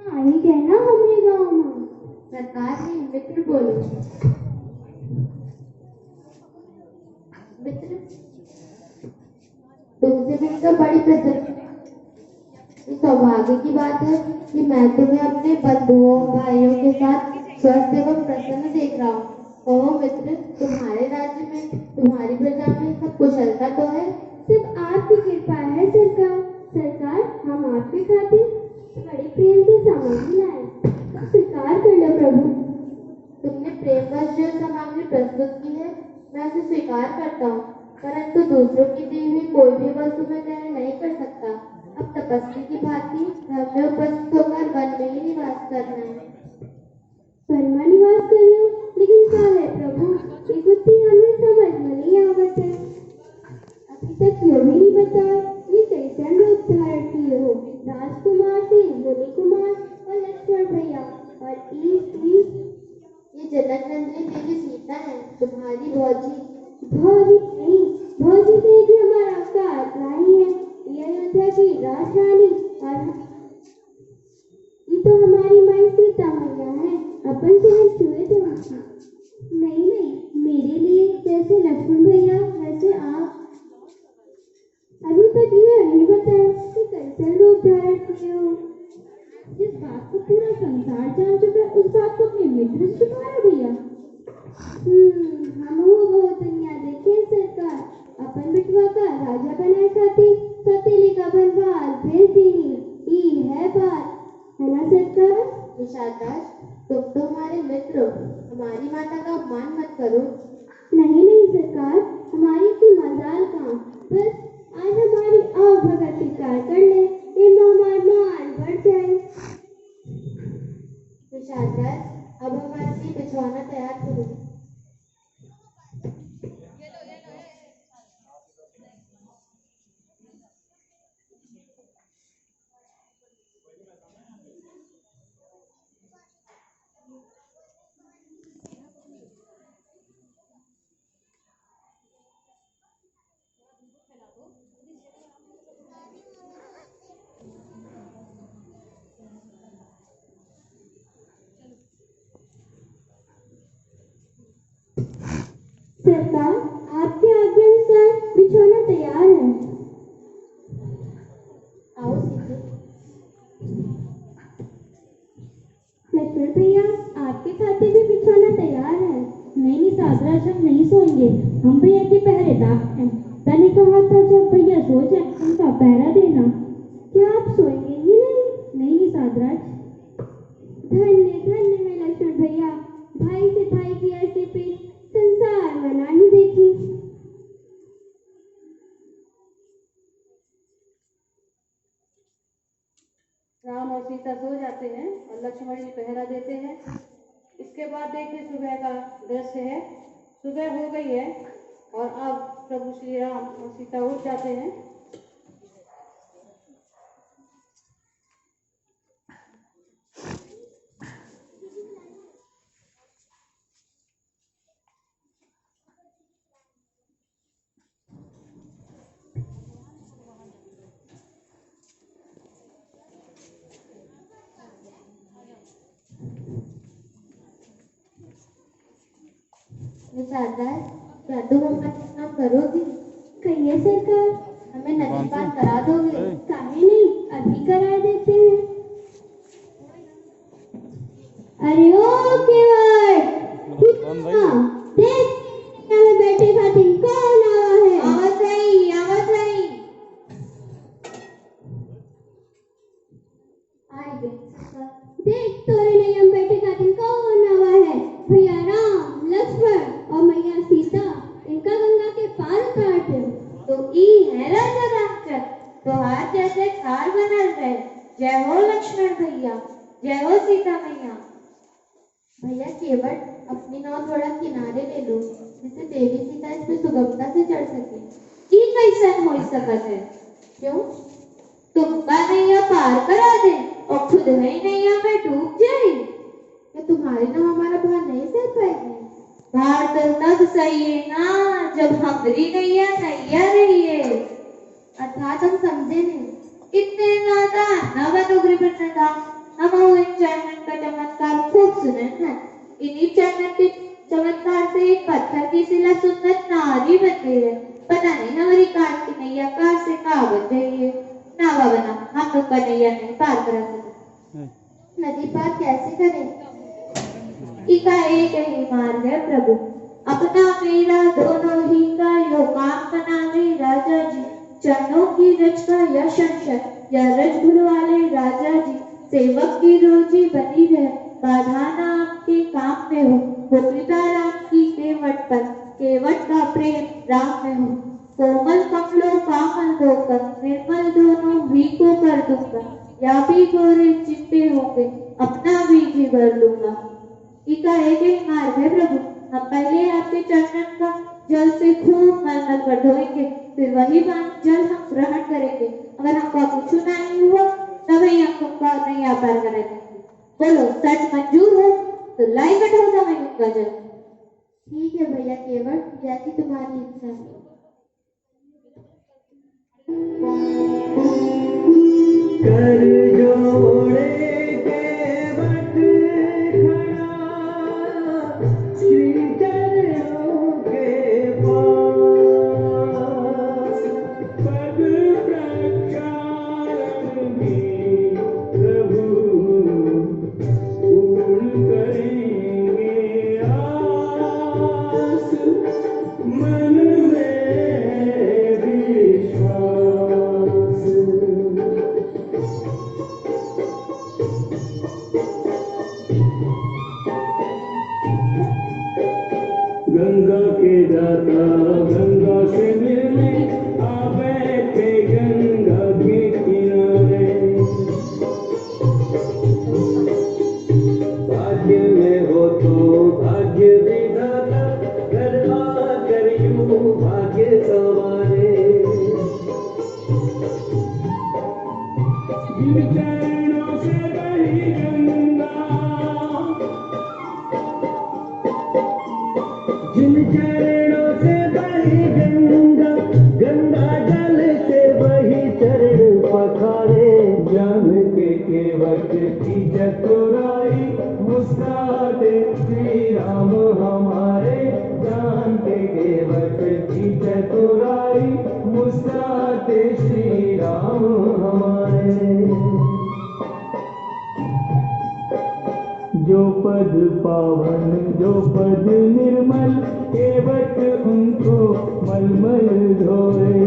हाँ ही कहना हमरे गाँव में। सरकार ने मित्र बोलो। मित्र तुमसे मिलकर बड़ी प्रसन्न सौभाग्य की बात है कि मैं तुम्हें अपने बंधुओं भाइयों के साथ स्वस्थ एवं प्रसन्न देख रहा हूँ। कहो मित्र, तुम्हारे राज्य में तुम्हारी प्रजा में सब कुशलता तो है? सब आपकी कृपा है सरकार। सरकार, हम आपके खातिर बड़े प्रेम से सामग्री लाए, स्वीकार कर लो प्रभु। तुमने प्रेमवश जो सामग्री प्रस्तुत की है मैं उसे स्वीकार करता हूँ, परंतु दूसरों की दी हुई कोई भी वस्तु में ग्रहण नहीं कर सकता। अब तपस्वी की भांति घर में उपस्थित होकर वन में ही निवास करना है। वन में निवास करियो, लेकिन क्या है प्रभु, ये बुद्धि हमें समझ में नहीं आवत है। अभी तक यो भी नहीं बताया ये कैसन रूप धारण किए हो। राजकुमार से मुनि कुमार और लक्ष्मण भैया और ये जनक नंदिनी देवी सीता है, तुम्हारी भौजी। भौजी नहीं, भौजी से कि हमारा अवतार रानी है, ये अयोध्या की राजरानी। और ये तो हमारी माई सीता मैया है, अपन शहर छुए थे उनकी। नहीं नहीं, मेरे लिए जैसे लक्ष्मण भैया वैसे आप। अभी तक ये नहीं बताया कि कैसे रूप धारण किए हो। जिस बात को पूरा संसार जान चुका है उस बात को अपने मित्र से छुपाया भैया। हम बहुत दुनिया देखे सरकार। अपन बिटवा का राजा बनाए खातिर सतीली का बनवाल भेज देनी ई है बात, है ना सरकार? निषादराज, तुम तो हमारे मित्र हो, हमारी माता का अपमान मत करो। नहीं नहीं सरकार, हमारी की मजाल कहाँ, बस आज हमारी आओ भगत स्वीकार कर ले, इनमें हमारा मान बढ़ जाए। निषादराज, अब हमारे लिए बिछौना तैयार करो। सरकार, आपके आज्ञानुसार बिछौना तैयार है। आओ सीते। लक्ष्मण भैया, आपके खाते भी बिछौना तैयार है। नहीं सादराज, हम नहीं सोएंगे, हम भैया के पहरेदार हैं। मैंने कहा था जब भैया सो जाए उनका पहरा देना। क्या आप सोएंगे ही नहीं? नहीं सादराज। धन्य धन्य है लक्ष्मण भैया, भाई से भाई की ऐसी प्रीत संसार में ना ही देखी। राम और सीता सो जाते हैं और लक्ष्मण जी पहरा देते हैं। इसके बाद देखिए सुबह का दृश्य है। सुबह हो गई है और अब प्रभु श्री राम और सीता उठ जाते हैं। निषादराज, क्या तुम हमारा काम करोगी? कहिए सरकार। हमें नदी पार करा दोगे? काहे नहीं, अभी करा देते हैं। अरे ओ केवट, देख में बैठे खातिर कौन आवा है? आवत रही, आवत रही। आई गई सरकार। देख तोरे नैया में बैठे खातिर कौन आवा है? भैया राम, लक्ष्मण और मैया सीता, इनका गंगा के पार उतार दे। तो ई है राजा रामचंद्र, तोहार जैसे खार बनल रहे। जय हो लक्ष्मण भैया, जय हो सीता मैया। भैया केवट, अपनी नाव थोड़ा किनारे ले लो, जिससे देवी सीता इस पे सुगमता से चढ़ सके। ई कैसन हो सकत है? क्यों? तुमका नैया पार करा दे और खुद ही नैया में डूब जाए। क्या तुम्हारी नाव हमारा भार नहीं सह पाएगी? भार तो तब सही है ना जब हमारी नैया नैया रही है। अर्थात हम समझे नहीं। इतने नाता नव डोगरी बनता हम सुनंदन। इन्हीं चंदन के चमत्कार से एक पत्थर की शिला सुंदर नारी बन गई है। पता नहीं हमारी काट की नैया कहाँ से कहाँ बन गई है। ना बाबा ना, हम लोग का नैया नहीं पार करा सकते। नदी पार कैसे करें? इका एक ही मार्ग है प्रभु, अपना मेरा दोनों ही का यो काम बनावे राजा जी। चरणों की रज का यश अंश या रज वाले राजा जी। सेवक की रोजी बनी रहे, बाधा ना आपके काम में हो। पिता राम की केवट पर, केवट का प्रेम राम में हो। कोमल कमलों कामल धोकर, निर्मल दोनों भी को कर दूंगा। या भी गोरे चिट्टे होंगे, अपना भी जी भर लूंगा। इका एक ही मार्ग है प्रभु, हम पहले आपके चरणन का जल से खूब मल कर धोएंगे, फिर वही जल हम ग्रहण करेंगे। अगर हमको कुछ नहीं हुआ तभी हम तुमका नहीं पार करेंगे। बोलो सच मंजूर है तो लाई बैठा मैं उनका जल। ठीक है भैया केवट, जैसी तुम्हारी इच्छा। कर जोड़े केवट खड़ा श्री चरणों के पास। पद प्रक्षालन में प्रभु पूर्ण करेंगे आस। मन में विश्वास। गंगा के दाता गंगा से मिलने आ बैठे गंगा के किनारे। भाग्य में हो तो भाग्य विधाता, घर आकर यूं भाग्य सवारे। जिन चरणों से बही गंगा, जिन चरणों से बही गंगा, गंगा जल से वही चरण पखारे। ज्ञान के केवट की चतुराई, मुस्कुराते श्री राम हमारे। ज्ञान के केवट की चतुराई, मुस्कुराते श्री राम हमारे। जो पद पावन जो पद निर्मल, केवट उनको मलमल धोए।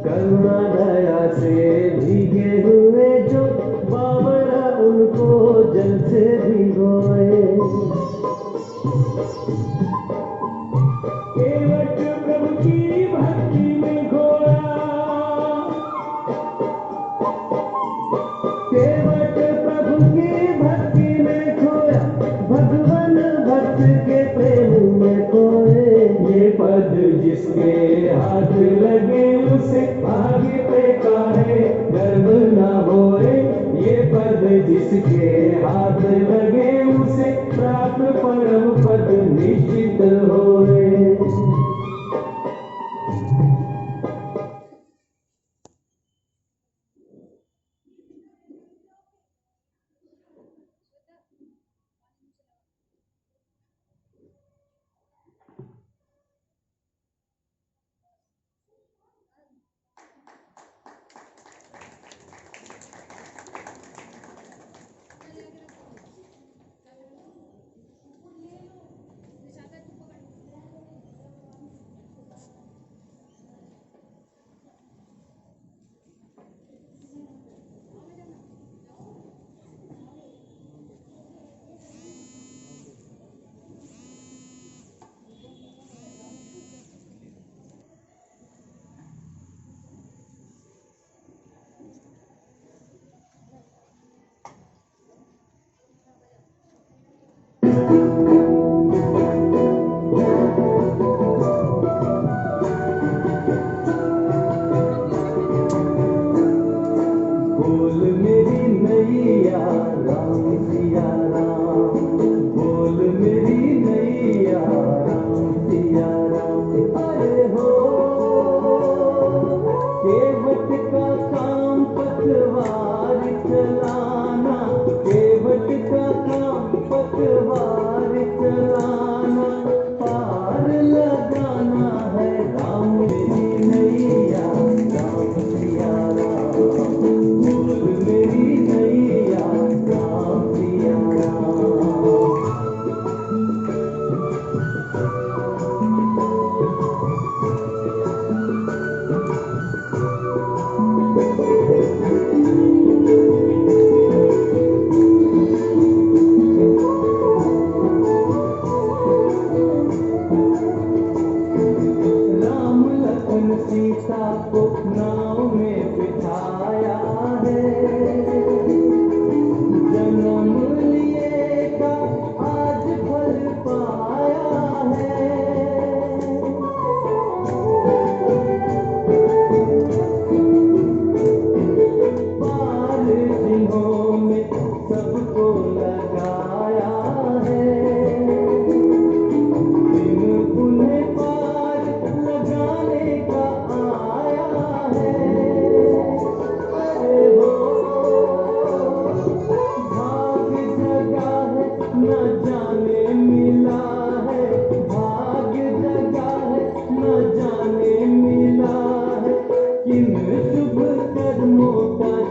करुणा दया से भीगे हुए जो बाबरा, उनको जल से भिगोए। केवट प्रभु की भक्ति में खोया, केवट प्रभु की भक्ति में खोया। भगवान भक्त के प्रेम में खोए। ये पद जिसके हाथ लगे उसे भाग्य पे काहे गर्व न होए। ये पद जिसके हाथ लगे उसे प्राप्त परम पद निश्चित होए। बोल मेरी नैया राम सिया राम, बोल मेरी नैया राम सिया राम। अरे हो केवट का काम पतवार चला,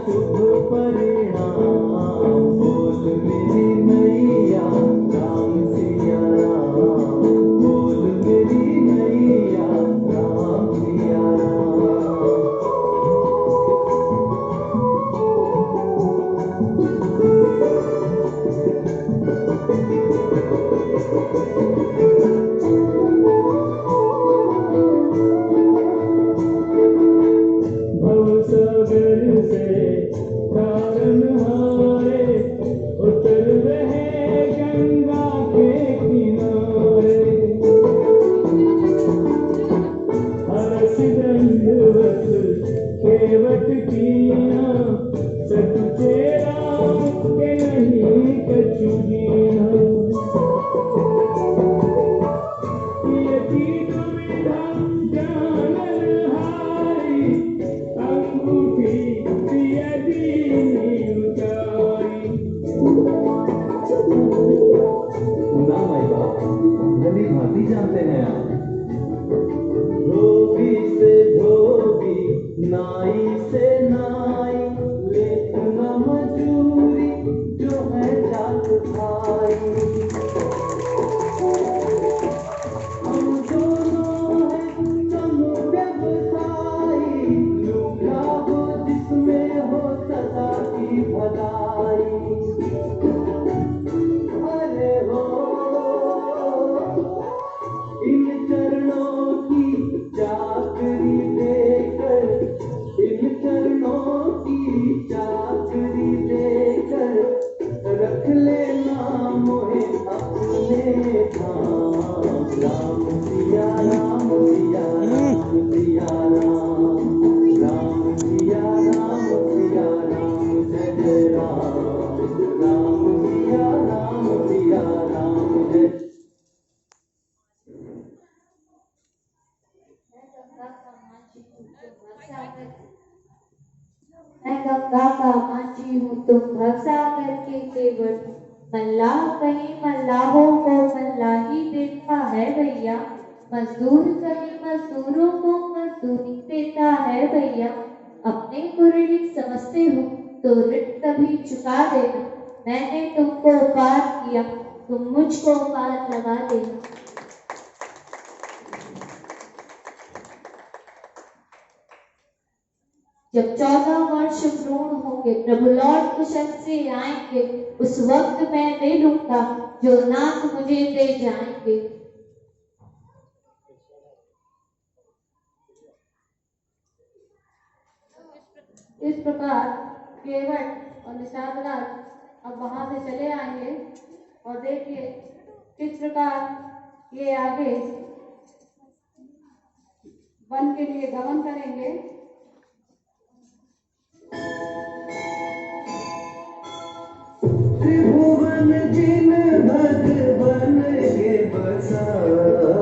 शुभ परिणाम। बोल मेरी मैया राम सिया राम, बोल मेरी मैया राम सिया राम। भवसागर से तारनहारे उतर रहे गंगा के किनारे। हर्ष दंडवत केवट कीना, सच्चे राम के नहीं कछु दीना। यति दुविधा जानन हारी, अंगूठी प्रिय दीनी उतारी। ना माई बाप, भली भांति जानते हैं आप। धोबी से धोबी, नाई से नाई, लेखना मजूरी जो है जात भाई। हम दोनों हैं सम व्यवसायी, लूटा वो जिसमें हो सदा की भलाई। अरे हो इन चरणों की चाकरी देकर, इन चरणों की चाकरी देकर, रख लेना मोहे अपने धाम। राम सिया राम सिया राम सिया राम, राम सिया राम सिया राम, जय जय राम। राम सिया राम जय। मैं गंगा का मांझी हूँ तुम भवसागर के केवट। मल्लाह कहीं मल्लाहों को मल्लाही देता है भैया, मजदूर कहीं मजदूरों को मजदूरी देता है भैया। अपने को ऋणी समझते हो तो ऋण कभी चुका देना। मैंने तुमको पार किया, तुम मुझको पार लगा देना। जब 14 वर्ष पूर्ण होंगे, प्रभु लौट कुशल से आएंगे, उस वक्त मैं दे लूंगा जो नाथ मुझे दे जाएंगे। इस प्रकार केवट और निषाद राज अब वहां से चले आएंगे और देखिए किस प्रकार ये आगे वन के लिए गमन करेंगे। त्रिभुवन जिन भगवन के बसाए,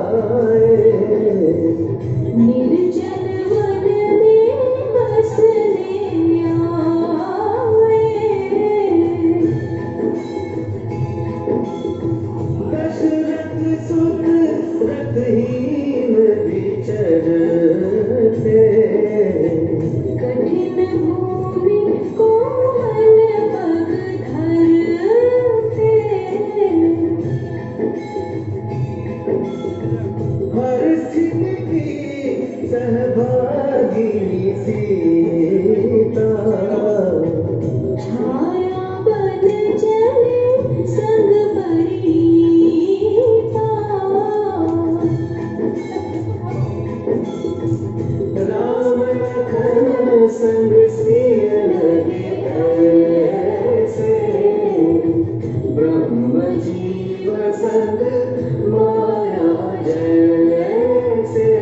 निर्जन वन में बसने आए। दशरथ सुत रथहीन विचरते, कठिन भूमि कोमल पग धरते। हर स्थिति की सहभागिनी सीता, छाया बन चले संग परिणीता। राम लखन संग सिय लगे ऐसे, ब्रह्म जीव संग माया जैसे।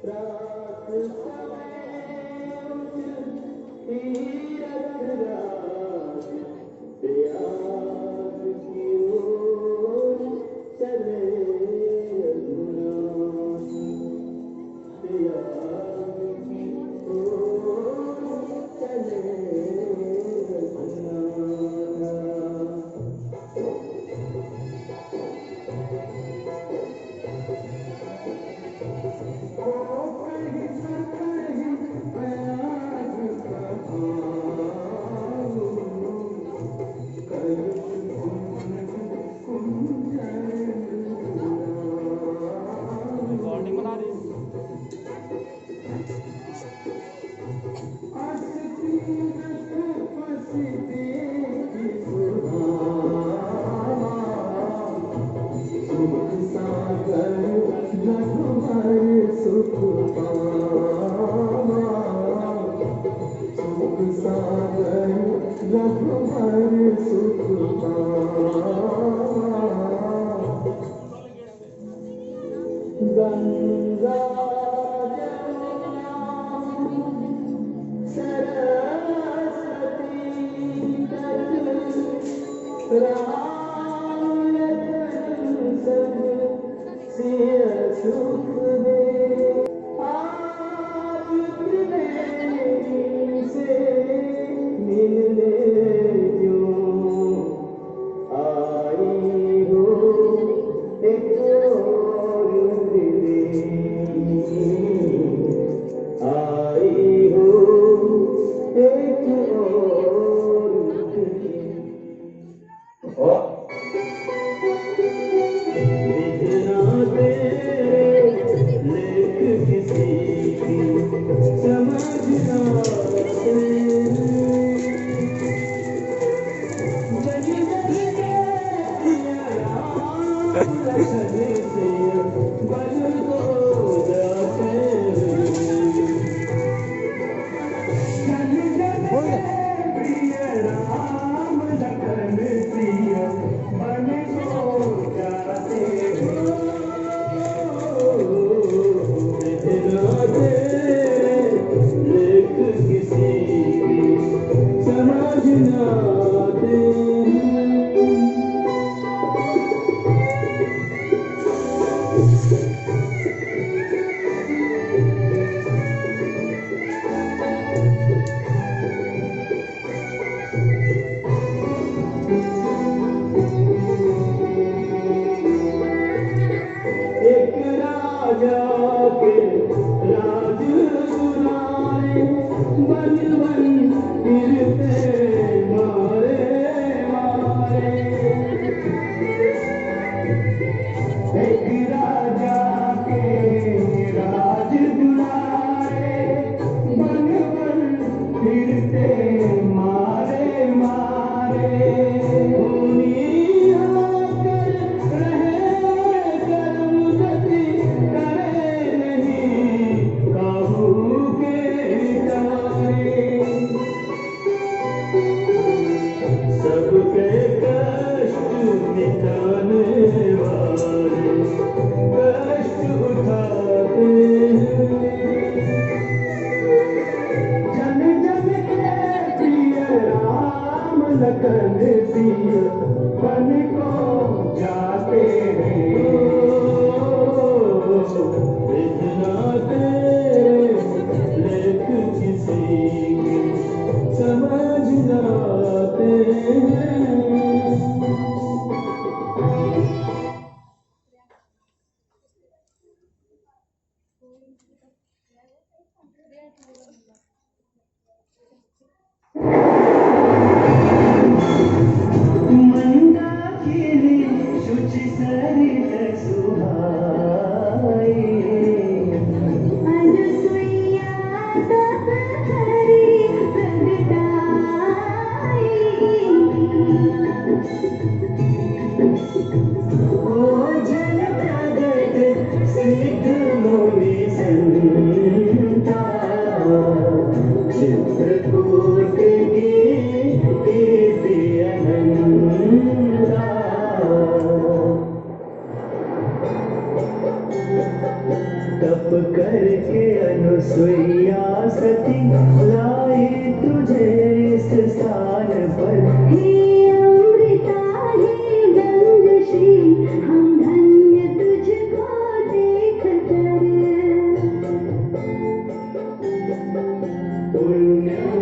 रात समय गंगा जमुना सरस्वती तट राम लखन सब सिय सुख दे। आज त्रिवेणी से मिलने क्यों आई हो एक और त्रिवेणी, आई हो एक और विधना तेरे लेख किसी की समझना तप करके अनुसुईया सती लाई तुझे इस स्थान पर। हे अमृता हे गंग श्री हम धन्य तुझको देख कर। पुण्य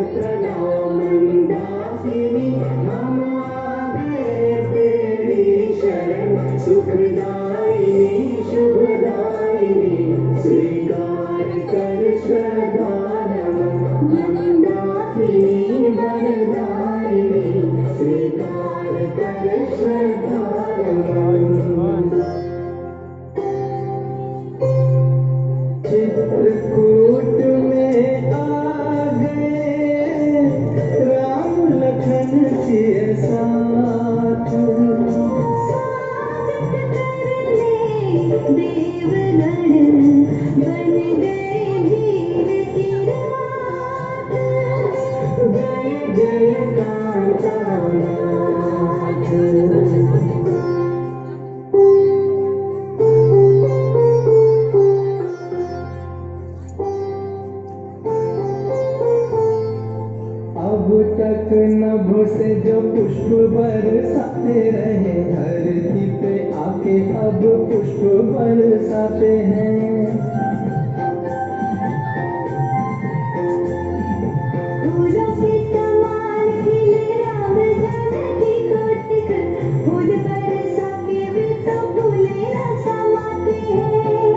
तक नभों से जो पुष्प बरसाते रहे, धरती पे आके अब पुष्प बरसाते हैं। फूलों के समान खिले राम जानकी को टिक, फूल बरसा के भी तो फूले न समाते हैं।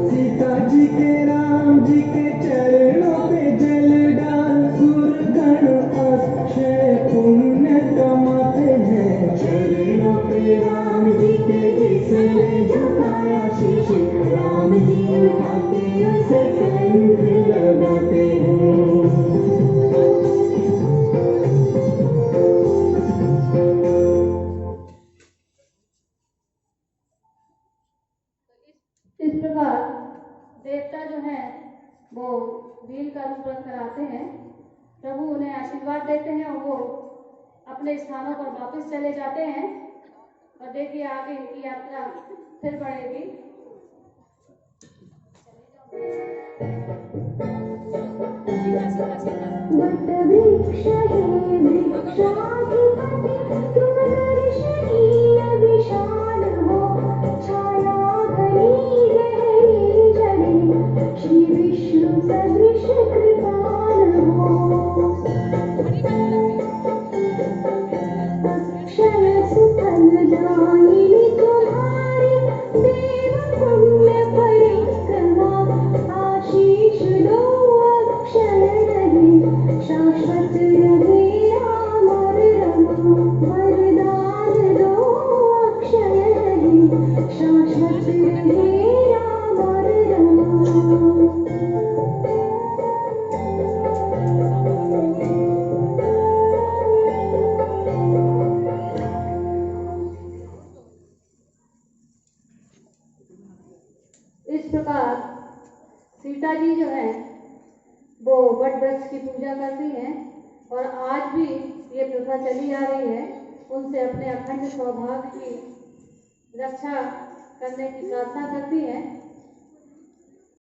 सीता जी के राम जी के चरणों पे जल डाल, सुरगण अक्षय पुण्य कमाते हैं। चरणों पे राम जी के जिसने झुकाया शीश, राम जी उठाते उसे कंठ लगाते हैं। इस प्रकार देवता जो हैं वो भील का रूप रख कर आते हैं। प्रभु उन्हें आशीर्वाद देते हैं और वो अपने स्थानों पर वापस चले जाते हैं। और देखिए आगे इनकी यात्रा फिर बढ़ेगी। वट वृक्ष है वृक्षाधिपति, तुम दर्शनीय विशाल हो, छाया घनी गहरी जड़े, श्री विष्णु सदृश कृपाल हो। अक्षय सुफल दायिनी तुम्हारी, देव पुण्य परिक्रमा, आशीष दो अक्षय रहे, शाश्वत रहे राम और रमा, वरदान दो अक्षय रहे, शाश्वत रहे राम और रमा। इस प्रकार सीता जी जो है वो वट वृक्ष की पूजा करती हैं और आज भी ये प्रथा चली आ रही है। उनसे अपने अखंड सौभाग्य की रक्षा करने की प्रार्थना करती हैं।